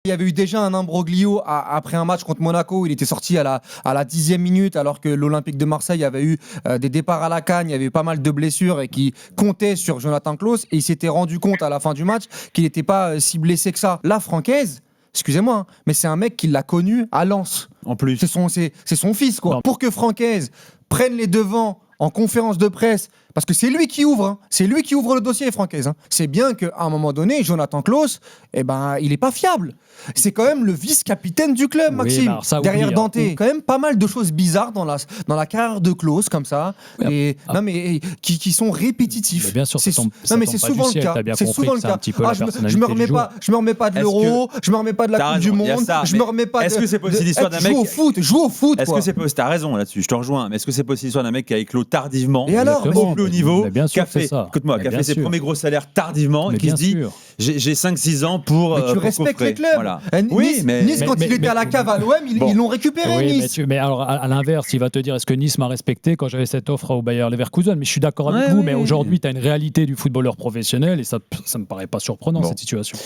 Il y avait eu déjà un imbroglio après un match contre Monaco où il était sorti à la 10e minute alors que l'Olympique de Marseille avait eu des départs à la canne, il y avait eu pas mal de blessures et qui comptaient sur Jonathan Klaus et il s'était rendu compte à la fin du match qu'il n'était pas si blessé que ça. Là, Francaise, excusez-moi, hein, mais c'est un mec qui l'a connu à Lens. En plus. C'est son fils, quoi. Non. Pour que Francaise prenne les devants en conférence de presse, parce que c'est lui qui ouvre, hein. C'est lui qui ouvre le dossier, Francaise. Hein. C'est bien qu'à un moment donné, Jonathan Klaus, il n'est pas fiable. C'est quand même le vice-capitaine du club, Oui, Maxime, bah alors ça, derrière oui, Dante. alors, Quand même pas mal de choses bizarres dans la carrière de Klaus, comme ça, qui sont répétitifs. Mais bien sûr, c'est ça tombe non, mais pas c'est du souvent le ciel, cas. t'as bien C'est compris souvent que le c'est cas. un petit peu la je me personnalité du joueur. je me remets pas de Est-ce l'Euro, je me remets pas de la T'as Coupe du raison, il y a Monde, ça, je me mais remets pas est-ce que c'est possible l'histoire d'un mec joue au foot, Est-ce quoi. que c'est possible? T'as raison là-dessus, je te rejoins. Mais est-ce que c'est possible l'histoire d'un mec qui a éclos tardivement, Et alors, au plus haut niveau, mais bien sûr, qui a fait, c'est ça. écoute-moi, Mais qui a bien fait ses sûr. premiers gros salaires tardivement Mais et qui se bien dit sûr. j'ai 5-6 ans pour. Mais tu pour respectes coffrer. les clubs. Voilà. Nice, Nice, quand il était à la cave à l'OM, ils l'ont récupéré, Oui, Nice. mais alors à l'inverse, il va te dire est-ce que Nice m'a respecté quand j'avais cette offre au Bayer Leverkusen. Mais je suis d'accord avec vous, mais aujourd'hui, tu as une réalité du footballeur professionnel et ça me paraît pas surprenant, Bon. cette situation.